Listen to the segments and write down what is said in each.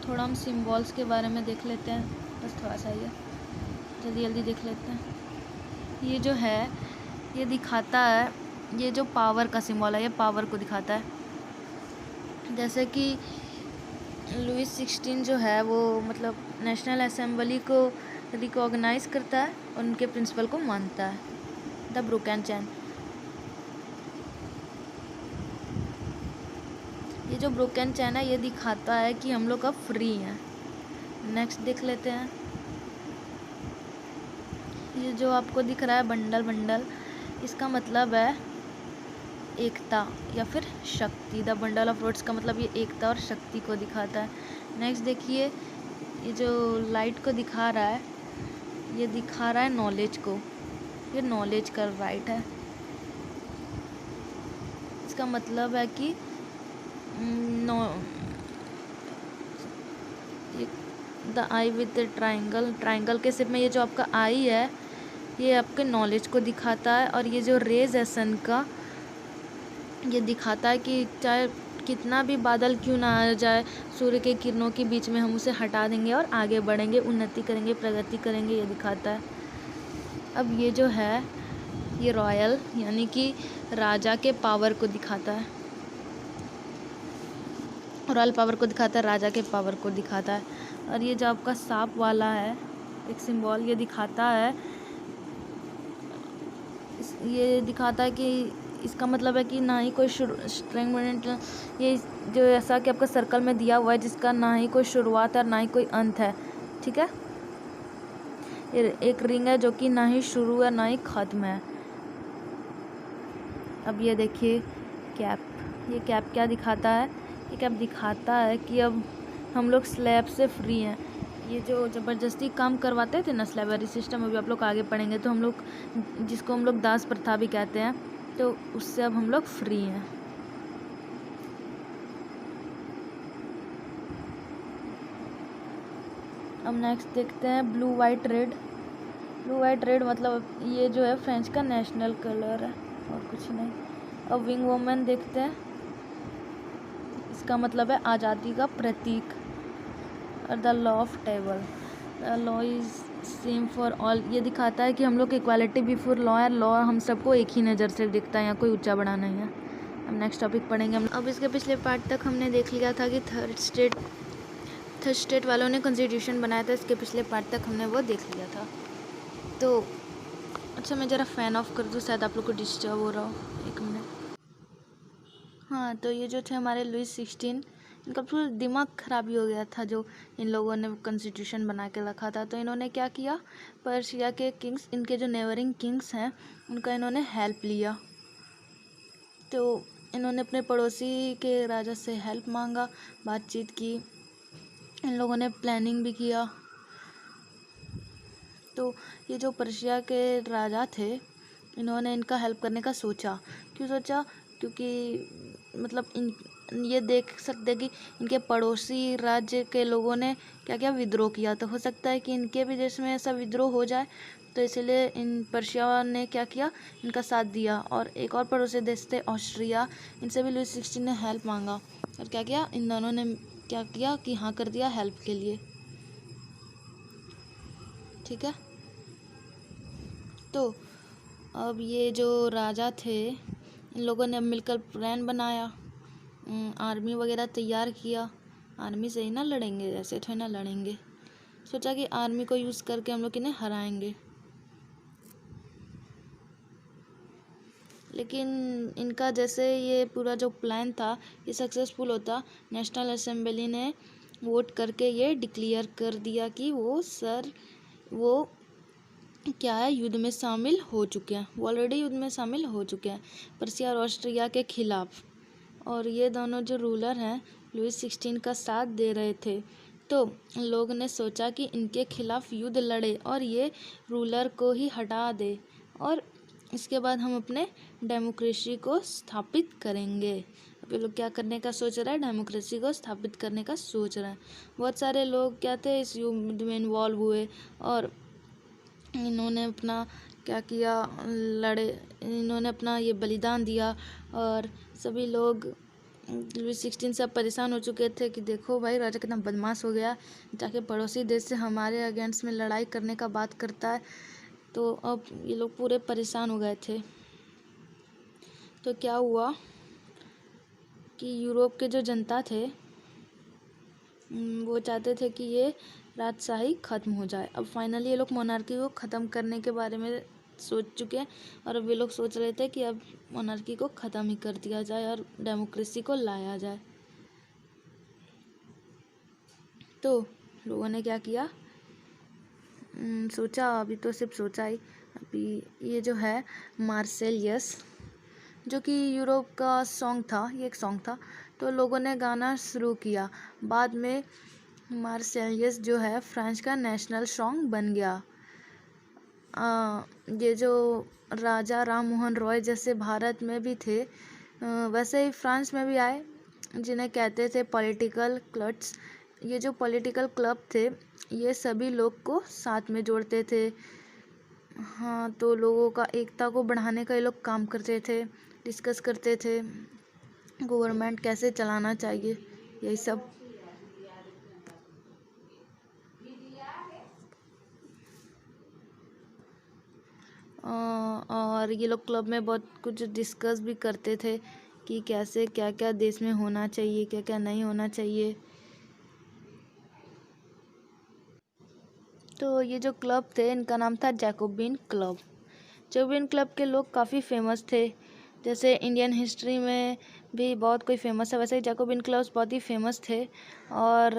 थोड़ा हम सिम्बॉल्स के बारे में देख लेते हैं, बस थोड़ा सा ये जल्दी जल्दी देख लेते हैं। ये जो है ये दिखाता है, ये जो पावर का सिंबल है ये पावर को दिखाता है। जैसे कि लुईस 16 जो है वो मतलब नेशनल असेंबली को रिकॉग्नाइज करता है और उनके प्रिंसिपल को मानता है, द ब्रोकन चैन। ये जो ब्रोकन चैन है ये दिखाता है कि हम लोग अब फ्री हैं। नेक्स्ट देख लेते हैं। ये जो आपको दिख रहा है बंडल बंडल, इसका मतलब है एकता या फिर शक्ति। द बंडल ऑफ रोड्स का मतलब ये एकता और शक्ति को दिखाता है। नेक्स्ट देखिए, ये जो लाइट को दिखा रहा है ये दिखा रहा है नॉलेज को, ये नॉलेज का राइट है। इसका मतलब है कि the I with the triangle के सिर्फ में ये जो आपका आई है ये आपके नॉलेज को दिखाता है। और ये जो रेज है सन का, ये दिखाता है कि चाहे कितना भी बादल क्यों ना आ जाए सूर्य के किरणों के बीच में, हम उसे हटा देंगे और आगे बढ़ेंगे, उन्नति करेंगे, प्रगति करेंगे, ये दिखाता है। अब ये जो है ये रॉयल यानी कि राजा के पावर को दिखाता है, रॉयल पावर को दिखाता है, राजा के पावर को दिखाता है। और ये जो आपका सांप वाला है एक सिंबल, ये दिखाता है ये दिखाता है कि इसका मतलब है कि ना ही कोई स्ट्रिंग, ये जो ऐसा कि आपका सर्कल में दिया हुआ है जिसका ना ही कोई शुरुआत है और ना ही कोई अंत है, ठीक है। ये एक रिंग है जो कि ना ही शुरू है ना ही ख़त्म है। अब ये देखिए कैप, ये कैप क्या दिखाता है? ये कैप दिखाता है कि अब हम लोग स्लैब से फ्री हैं। ये जो ज़बरदस्ती काम करवाते थे ना स्लेवरी सिस्टम, अभी आप लोग आगे पढ़ेंगे तो हम लोग जिसको हम लोग दास प्रथा भी कहते हैं, तो उससे अब हम लोग फ्री हैं। अब नेक्स्ट देखते हैं blue white red. Blue white red मतलब ये जो है फ्रेंच का नेशनल कलर है और कुछ नहीं। अब विंग वुमन देखते हैं, इसका मतलब है आज़ादी का प्रतीक। और the law of table, the law is same for all, ये दिखाता है कि हम लोग इक्वालिटी बिफोर लॉ है, लॉ हम सबको एक ही नज़र से दिखता है, यहाँ कोई ऊंचा बड़ा नहीं है। अब नेक्स्ट टॉपिक पढ़ेंगे हम। अब इसके पिछले पार्ट तक हमने देख लिया था कि थर्ड स्टेट वालों ने कॉन्स्टिट्यूशन बनाया था, इसके पिछले पार्ट तक हमने वो देख लिया था। तो अच्छा मैं ज़रा फ़ैन ऑफ कर दूँ, शायद आप लोग को डिस्टर्ब हो रहा हो, एक मिनट। हाँ, तो ये जो थे हमारे लुईस 16, इनका पूरा दिमाग ख़राब ही हो गया था जो इन लोगों ने कॉन्स्टिट्यूशन बना के रखा था। तो इन्होंने क्या किया, पर्शिया के किंग्स, इनके जो नेबरिंग किंग्स हैं उनका इन्होंने हेल्प लिया। तो इन्होंने अपने पड़ोसी के राजा से हेल्प मांगा, बातचीत की, इन लोगों ने प्लानिंग भी किया। तो ये जो पर्शिया के राजा थे इन्होंने इनका हेल्प करने का सोचा। क्यों सोचा? क्योंकि मतलब ये देख सकते कि इनके पड़ोसी राज्य के लोगों ने क्या क्या विद्रोह किया, तो हो सकता है कि इनके भी देश में ऐसा विद्रोह हो जाए, तो इसलिए इन पर्शिया ने क्या किया, इनका साथ दिया। और एक और पड़ोसी देश थे ऑस्ट्रिया, इनसे भी लुईस 16 ने हेल्प मांगा और क्या किया, इन दोनों ने क्या किया कि हाँ कर दिया हेल्प के लिए, ठीक है। तो अब ये जो राजा थे इन लोगों ने मिलकर प्लान बनाया, आर्मी वगैरह तैयार किया। आर्मी से ही ना लड़ेंगे, ऐसे थोड़ी ना लड़ेंगे। सोचा कि आर्मी को यूज़ करके हम लोग इन्हें हराएंगे, लेकिन इनका जैसे ये पूरा जो प्लान था ये सक्सेसफुल होता, नेशनल असेंबली ने वोट करके ये डिक्लेयर कर दिया कि वो क्या है, युद्ध में शामिल हो चुके हैं, वो ऑलरेडी युद्ध में शामिल हो चुके हैं पर्शिया और ऑस्ट्रिया के खिलाफ। और ये दोनों जो रूलर हैं लुईस 16 का साथ दे रहे थे। तो लोग ने सोचा कि इनके खिलाफ युद्ध लड़े और ये रूलर को ही हटा दे, और इसके बाद हम अपने डेमोक्रेसी को स्थापित करेंगे। अब ये लोग क्या करने का सोच रहा है, डेमोक्रेसी को स्थापित करने का सोच रहा है। बहुत सारे लोग क्या थे इस युद्ध में इन्वॉल्व हुए और इन्होंने अपना क्या किया, लड़े, इन्होंने अपना ये बलिदान दिया और सभी लोग लुई 16 सब परेशान हो चुके थे कि देखो भाई राजा कितना बदमाश हो गया, जाके पड़ोसी देश से हमारे अगेंस्ट में लड़ाई करने का बात करता है। तो अब ये लोग पूरे परेशान हो गए थे। तो क्या हुआ कि यूरोप के जो जनता थे वो चाहते थे कि ये राजशाही ख़त्म हो जाए। अब फाइनली ये लोग मोनार्की को ख़त्म करने के बारे में सोच चुके हैं और अब ये लोग सोच रहे थे कि अब मोनार्की को ख़त्म ही कर दिया जाए और डेमोक्रेसी को लाया जाए। तो लोगों ने क्या किया, सोचा, अभी तो सिर्फ सोचा ही, अभी ये जो है मार्सेलियस जो कि यूरोप का सॉन्ग था, ये एक सॉन्ग था, तो लोगों ने गाना शुरू किया। बाद में मार्सेलियस जो है फ्रांस का नेशनल सॉन्ग बन गया। ये जो राजा राम मोहन रॉय जैसे भारत में भी थे वैसे ही फ्रांस में भी आए, जिन्हें कहते थे पॉलिटिकल क्लब्स। ये जो पॉलिटिकल क्लब थे ये सभी लोग को साथ में जोड़ते थे। हाँ, तो लोगों का एकता को बढ़ाने का ये लोग काम करते थे, डिस्कस करते थे गवर्नमेंट कैसे चलाना चाहिए, यही सब। और ये लोग क्लब में बहुत कुछ डिस्कस भी करते थे कि कैसे क्या क्या देश में होना चाहिए, क्या क्या नहीं होना चाहिए। तो ये जो क्लब थे इनका नाम था जैकोबिन क्लब। जैकोबिन क्लब के लोग काफ़ी फेमस थे, जैसे इंडियन हिस्ट्री में भी बहुत कोई फेमस है वैसे ही जैकोबिन क्लब्स बहुत ही फेमस थे। और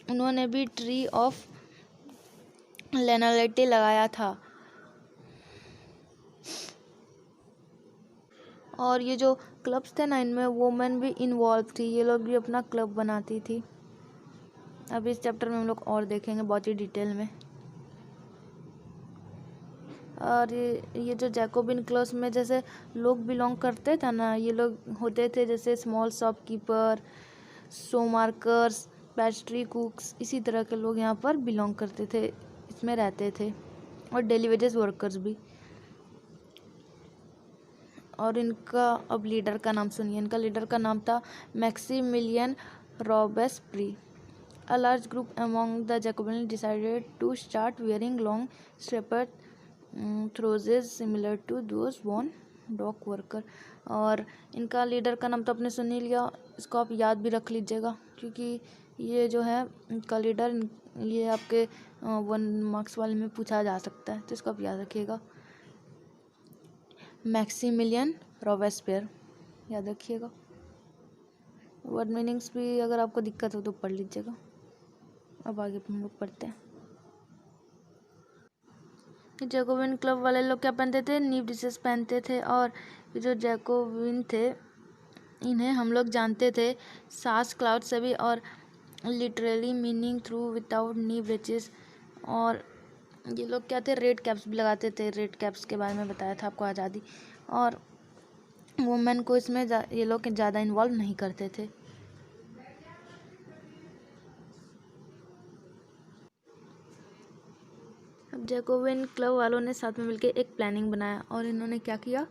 उन्होंने भी ट्री ऑफ लेनालिटी लगाया था। और ये जो क्लब्स थे ना इनमें वुमेन भी इन्वॉल्व थी, ये लोग भी अपना क्लब बनाती थी। अब इस चैप्टर में हम लोग और देखेंगे बहुत ही डिटेल में। और ये जो जैकोबिन क्लब्स में जैसे लोग बिलोंग करते थे ना, ये लोग होते थे जैसे small shopkeeper, show markers, pastry कुक्स, इसी तरह के लोग यहाँ पर बिलोंग करते थे, इसमें रहते थे, और डेली वेजेस वर्कर्स भी। और इनका अब लीडर का नाम सुनिए। इनका लीडर का नाम था Maximilian रॉबेस्पियरे। A large group among the Jacobins decided to start wearing long shepherd trousers similar to those worn dock worker। और इनका लीडर का नाम तो आपने सुन ही लिया, इसको आप याद भी रख लीजिएगा क्योंकि ये जो है इनका लीडर, ये आपके 1 मार्क्स वाले में पूछा जा सकता है, तो इसको आप याद रखिएगा, मैक्सिमिलियन रॉबेस्पियर, याद रखिएगा। वर्ड मीनिंग्स भी अगर आपको दिक्कत हो तो पढ़ लीजिएगा। अब आगे हम लोग पढ़ते हैं। जैकोबिन क्लब वाले लोग क्या पहनते थे, नी ड्रेसेस पहनते थे। और जो जैकोबिन थे इन्हें हम लोग जानते थे सास क्लाउड से भी, और लिटरली मीनिंग थ्रू विदाउट नी ब्रेचेस। और ये लोग क्या थे, रेड कैप्स भी लगाते थे। रेड कैप्स के बारे में बताया था आपको आज़ादी। और वुमेन को इसमें ये लोग ज़्यादा इन्वॉल्व नहीं करते थे। अब जैकोबिन क्लब वालों ने साथ में मिलकर एक प्लानिंग बनाया और इन्होंने क्या किया,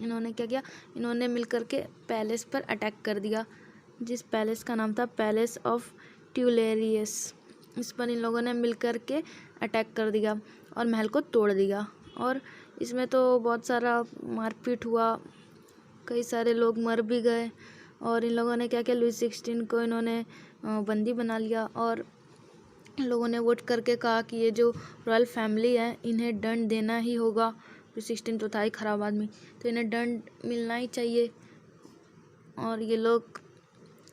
इन्होंने मिलकर के पैलेस पर अटैक कर दिया, जिस पैलेस का नाम था पैलेस ऑफ ट्यूलेरियस। इस पर इन लोगों ने मिलकर के अटैक कर दिया और महल को तोड़ दिया। और इसमें तो बहुत सारा मारपीट हुआ, कई सारे लोग मर भी गए। और इन लोगों ने क्या किया, लुई 16 को इन्होंने बंदी बना लिया। और लोगों ने वोट करके कहा कि ये जो रॉयल फैमिली है इन्हें दंड देना ही होगा। लुई 16 तो था ही खराब आदमी, तो इन्हें दंड मिलना ही चाहिए। और ये लोग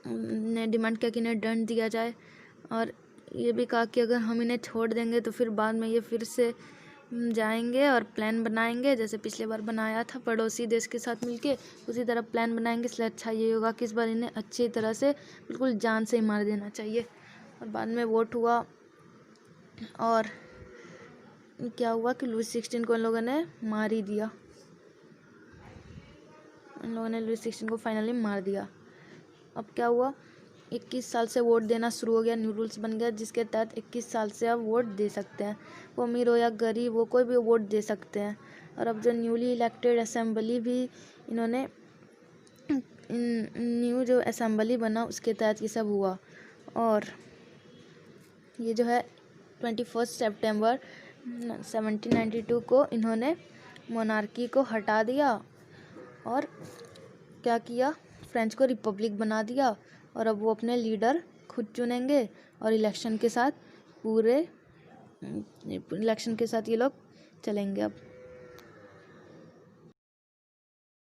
ने डिमांड किया कि इन्हें दंड दिया जाए। और ये भी कहा कि अगर हम इन्हें छोड़ देंगे तो फिर बाद में ये फिर से जाएंगे और प्लान बनाएंगे, जैसे पिछले बार बनाया था पड़ोसी देश के साथ मिलके, उसी तरह प्लान बनाएंगे। इसलिए अच्छा ये होगा कि इस बार इन्हें अच्छी तरह से बिल्कुल जान से ही मार देना चाहिए। और बाद में वोट हुआ और क्या हुआ कि लुई 16 को इन लोगों ने मार ही दिया। इन लोगों ने लुई 16 को फाइनली मार दिया। अब क्या हुआ, 21 साल से वोट देना शुरू हो गया। न्यू रूल्स बन गया जिसके तहत 21 साल से आप वोट दे सकते हैं। वो अमीर हो या गरीब हो, कोई भी वोट दे सकते हैं। और अब जो न्यूली इलेक्टेड असेंबली भी इन्होंने न्यू जो असेंबली बना उसके तहत ये सब हुआ। और ये जो है 21 सितंबर 1792 को इन्होंने मोनार्की को हटा दिया और क्या किया, फ्रेंच को रिपब्लिक बना दिया। और अब वो अपने लीडर खुद चुनेंगे और इलेक्शन के साथ ये लोग चलेंगे अब।